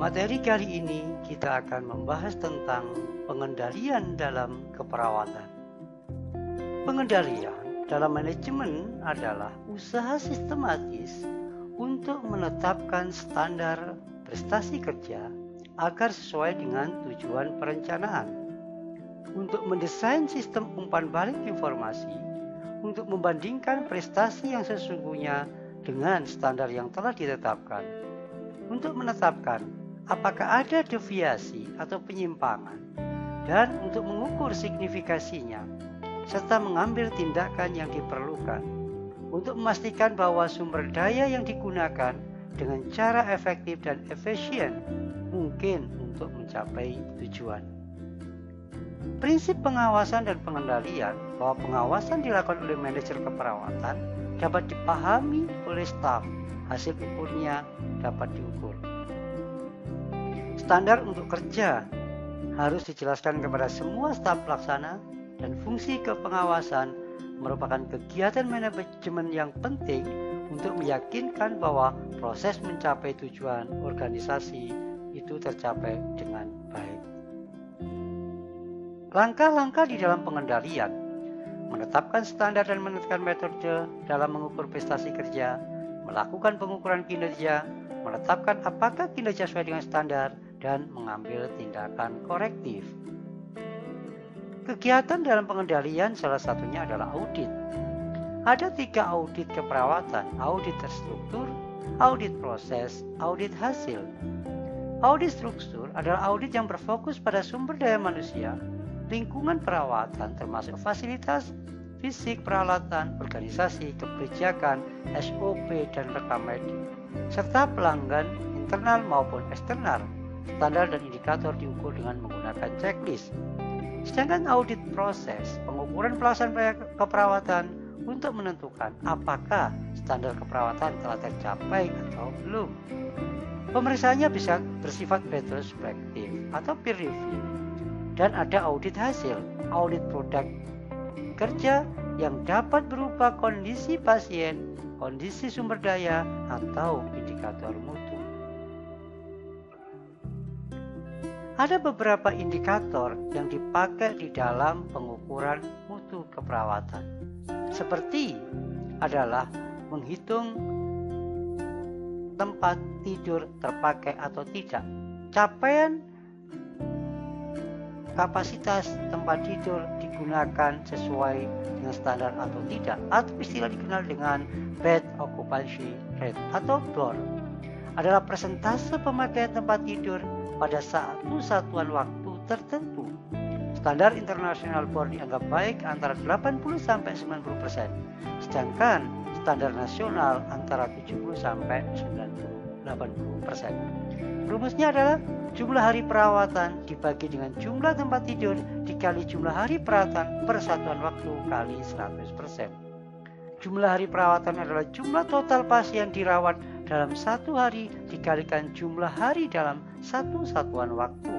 Materi kali ini kita akan membahas tentang pengendalian dalam keperawatan. Pengendalian dalam manajemen adalah usaha sistematis untuk menetapkan standar prestasi kerja agar sesuai dengan tujuan perencanaan. Untuk mendesain sistem umpan balik informasi, untuk membandingkan prestasi yang sesungguhnya dengan standar yang telah ditetapkan, untuk menetapkan apakah ada deviasi atau penyimpangan, dan untuk mengukur signifikasinya, serta mengambil tindakan yang diperlukan untuk memastikan bahwa sumber daya yang digunakan dengan cara efektif dan efisien mungkin untuk mencapai tujuan. Prinsip pengawasan dan pengendalian bahwa pengawasan dilakukan oleh manajer keperawatan dapat dipahami oleh staf, hasil ukurnya dapat diukur. Standar untuk kerja harus dijelaskan kepada semua staf pelaksana dan fungsi kepengawasan merupakan kegiatan manajemen yang penting untuk meyakinkan bahwa proses mencapai tujuan organisasi itu tercapai dengan baik. Langkah-langkah di dalam pengendalian, menetapkan standar dan menentukan metode dalam mengukur prestasi kerja, melakukan pengukuran kinerja, menetapkan apakah kinerja sesuai dengan standar, dan mengambil tindakan korektif. Kegiatan dalam pengendalian salah satunya adalah audit. Ada 3 audit keperawatan: audit terstruktur, audit proses, audit hasil. Audit struktur adalah audit yang berfokus pada sumber daya manusia, lingkungan perawatan termasuk fasilitas, fisik, peralatan, organisasi, kebijakan, SOP, dan rekam medik, serta pelanggan internal maupun eksternal. Standar dan indikator diukur dengan menggunakan checklist. Sedangkan audit proses, pengukuran pelaksanaan keperawatan untuk menentukan apakah standar keperawatan telah tercapai atau belum. Pemeriksaannya bisa bersifat retrospektif atau peer review. Dan ada audit hasil, audit produk kerja yang dapat berupa kondisi pasien, kondisi sumber daya, atau indikator mutu. Ada beberapa indikator yang dipakai di dalam pengukuran mutu keperawatan. Seperti adalah menghitung tempat tidur terpakai atau tidak, capaian kapasitas tempat tidur digunakan sesuai dengan standar atau tidak, atau istilah dikenal dengan bed occupancy rate atau BOR, adalah persentase pemakaian tempat tidur pada satu satuan waktu tertentu. Standar internasional BOR dianggap baik antara 80-90%, sedangkan standar nasional antara 70-80%. Rumusnya adalah jumlah hari perawatan dibagi dengan jumlah tempat tidur dikali jumlah hari perawatan per satuan waktu kali 100%. Jumlah hari perawatan adalah jumlah total pasien dirawat dalam satu hari dikalikan jumlah hari dalam satu satuan waktu.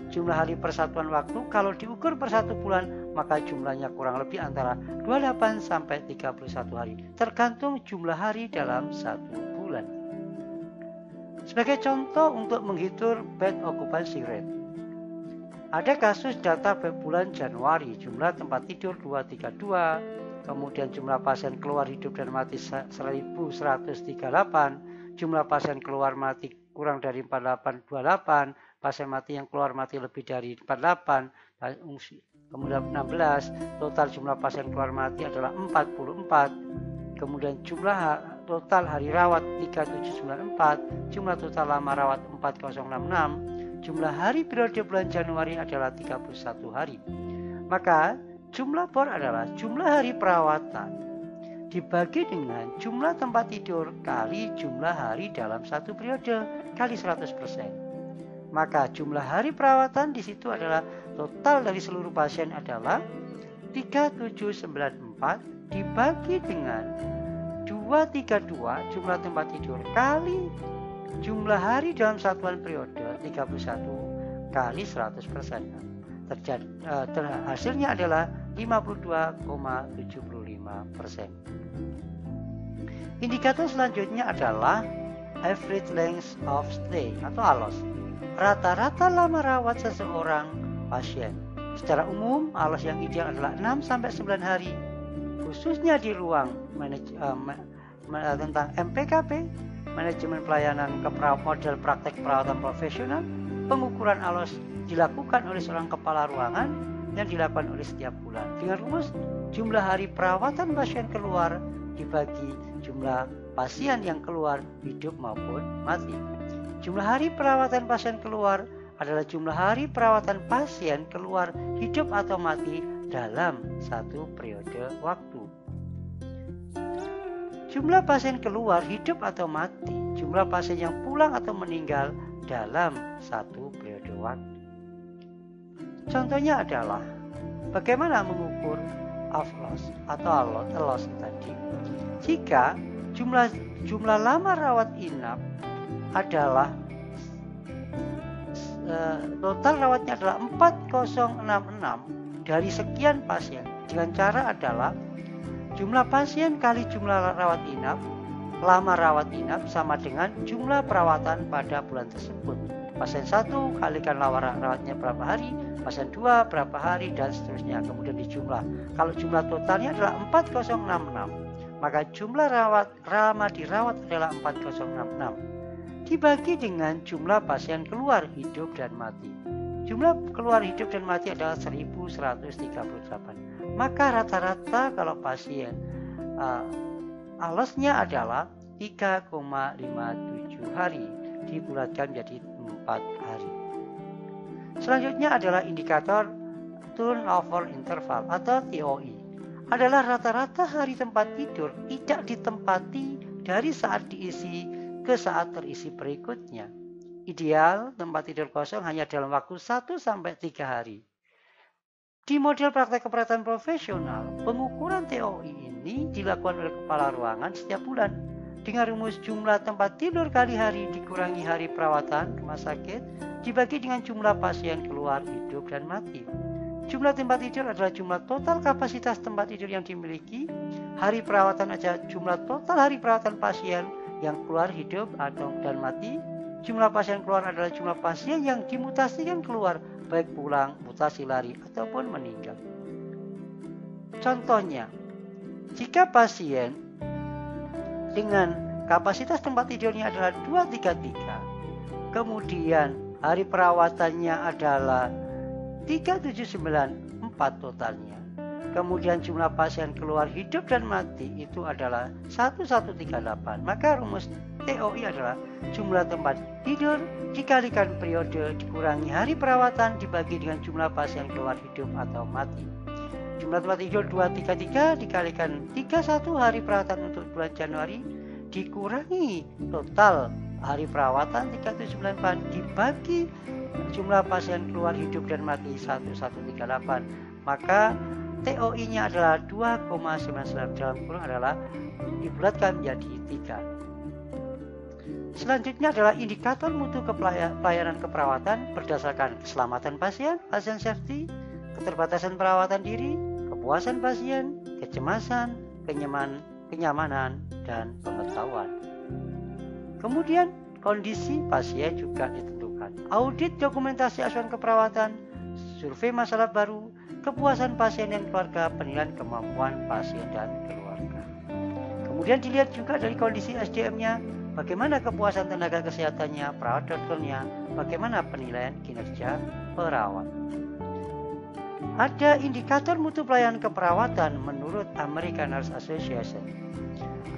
Jumlah hari per satuan waktu kalau diukur per 1 bulan, maka jumlahnya kurang lebih antara 28 sampai 31 hari, tergantung jumlah hari dalam 1 bulan. Sebagai contoh untuk menghitung bed occupancy rate, ada kasus data per bulan Januari, jumlah tempat tidur 232, kemudian jumlah pasien keluar hidup dan mati 1138, jumlah pasien keluar mati kurang dari 4828, pasien mati yang keluar mati lebih dari 48, kemudian 16, total jumlah pasien keluar mati adalah 44, kemudian jumlah total hari rawat 3794, jumlah total lama rawat 4066, jumlah hari periode bulan Januari adalah 31 hari. Maka jumlah BOR adalah jumlah hari perawatan dibagi dengan jumlah tempat tidur kali jumlah hari dalam satu periode kali 100%. Maka jumlah hari perawatan di situ adalah total dari seluruh pasien adalah 3794 dibagi dengan 232 jumlah tempat tidur kali jumlah hari dalam satuan periode 31 kali 100%. Hasilnya adalah 52,75%. Indikator selanjutnya adalah average length of stay atau ALOS. Rata-rata lama rawat seseorang pasien. Secara umum, ALOS yang ideal adalah 6-9 hari, khususnya di ruang tentang MPKP, manajemen pelayanan model praktek perawatan profesional. Pengukuran ALOS dilakukan oleh seorang kepala ruangan yang dilakukan oleh setiap bulan. Dengan rumus, jumlah hari perawatan pasien keluar dibagi jumlah pasien yang keluar hidup maupun mati. Jumlah hari perawatan pasien keluar adalah jumlah hari perawatan pasien keluar hidup atau mati dalam satu periode waktu. Jumlah pasien keluar hidup atau mati, jumlah pasien yang pulang atau meninggal dalam satu periode waktu. Contohnya adalah bagaimana mengukur ALOS atau ALOS tadi. Jika jumlah lama rawat inap adalah total rawatnya adalah 4066 dari sekian pasien. Dengan cara adalah jumlah pasien kali jumlah rawat inap, lama rawat inap sama dengan jumlah perawatan pada bulan tersebut. Pasien 1 kalikan rawatnya berapa hari, pasien 2 berapa hari, dan seterusnya. Kemudian dijumlah. Kalau jumlah totalnya adalah 4066, maka jumlah lama dirawat adalah 4066. Dibagi dengan jumlah pasien keluar hidup dan mati. Jumlah keluar hidup dan mati adalah 1138. Maka rata-rata kalau pasien ALOS-nya adalah 3,57 hari dibulatkan menjadi 4 hari. Selanjutnya adalah indikator turnover interval atau TOI. Adalah rata-rata hari tempat tidur tidak ditempati dari saat diisi ke saat terisi berikutnya. Ideal tempat tidur kosong hanya dalam waktu 1-3 hari. Di model praktek keperawatan profesional, pengukuran TOI ini dilakukan oleh kepala ruangan setiap bulan dengan rumus jumlah tempat tidur kali hari dikurangi hari perawatan rumah sakit dibagi dengan jumlah pasien keluar hidup dan mati. Jumlah tempat tidur adalah jumlah total kapasitas tempat tidur yang dimiliki. Hari perawatan adalah jumlah total hari perawatan pasien yang keluar hidup atau dan mati. Jumlah pasien keluar adalah jumlah pasien yang dimutasikan keluar, baik pulang, mutasi lari, ataupun meninggal. Contohnya, jika pasien dengan kapasitas tempat tidurnya adalah 233, kemudian hari perawatannya adalah 3794 totalnya, kemudian jumlah pasien keluar hidup dan mati itu adalah 1138, maka rumus TOI adalah jumlah tempat tidur dikalikan periode dikurangi hari perawatan dibagi dengan jumlah pasien keluar hidup atau mati. Jumlah tempat tidur 233 dikalikan 31 hari perawatan untuk bulan Januari dikurangi total hari perawatan 3794 dibagi jumlah pasien keluar hidup dan mati 1138, maka TOI-nya adalah 2,99 dalam kurung adalah dibulatkan menjadi 3. Selanjutnya adalah indikator mutu pelayanan keperawatan berdasarkan keselamatan pasien, patient safety, keterbatasan perawatan diri, kepuasan pasien, kecemasan, kenyamanan, dan pengetahuan. Kemudian kondisi pasien juga ditentukan. Audit dokumentasi asuhan keperawatan, survei masalah baru, kepuasan pasien dan keluarga, penilaian kemampuan pasien dan keluarga. Kemudian dilihat juga dari kondisi SDM-nya, bagaimana kepuasan tenaga kesehatannya, perawat dokternya, bagaimana penilaian kinerja perawat. Ada indikator mutu pelayanan keperawatan menurut American Nurse Association.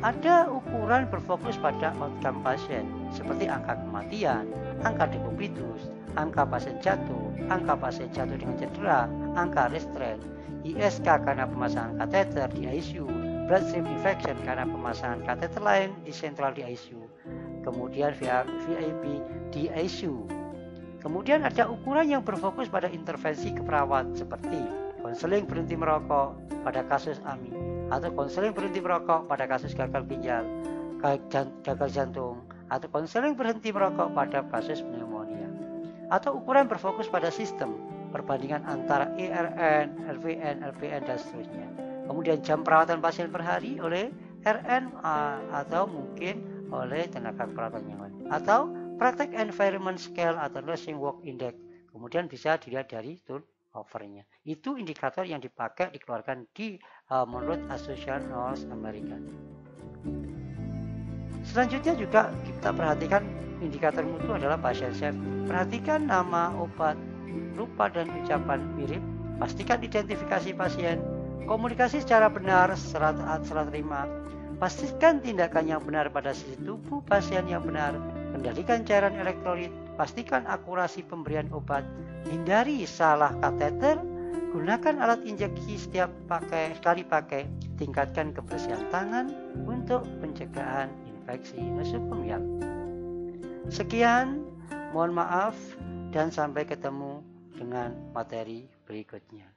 Ada ukuran berfokus pada outcome pasien, seperti angka kematian, angka defibritus, angka pasien jatuh dengan cedera, angka restrain, ISK karena pemasangan kateter di ICU, bloodstream infection karena pemasangan kateter lain di sentral di ICU, kemudian VIP di ICU. Kemudian ada ukuran yang berfokus pada intervensi keperawat seperti konseling berhenti merokok pada kasus AMI, atau konseling berhenti merokok pada kasus gagal ginjal, gagal jantung, atau konseling berhenti merokok pada kasus pneumonia. Atau ukuran berfokus pada sistem perbandingan antara ERN, LVN, LPN, dan seterusnya. Kemudian jam perawatan pasien per hari oleh RN atau mungkin oleh tenaga kepala yang lain. Atau praktek environment scale atau nursing work index. Kemudian bisa dilihat dari turnover-nya. Itu indikator yang dipakai dikeluarkan menurut Association North American. Selanjutnya juga kita perhatikan indikator mutu adalah patient safety. Perhatikan nama obat, rupa dan ucapan mirip. Pastikan identifikasi pasien. Komunikasi secara benar serah terima. Pastikan tindakan yang benar pada sisi tubuh pasien yang benar. Kendalikan cairan elektrolit. Pastikan akurasi pemberian obat. Hindari salah kateter. Gunakan alat injeksi setiap kali pakai. Tingkatkan kebersihan tangan untuk pencegahan infeksi nosokomial. Sekian, mohon maaf dan sampai ketemu dengan materi berikutnya.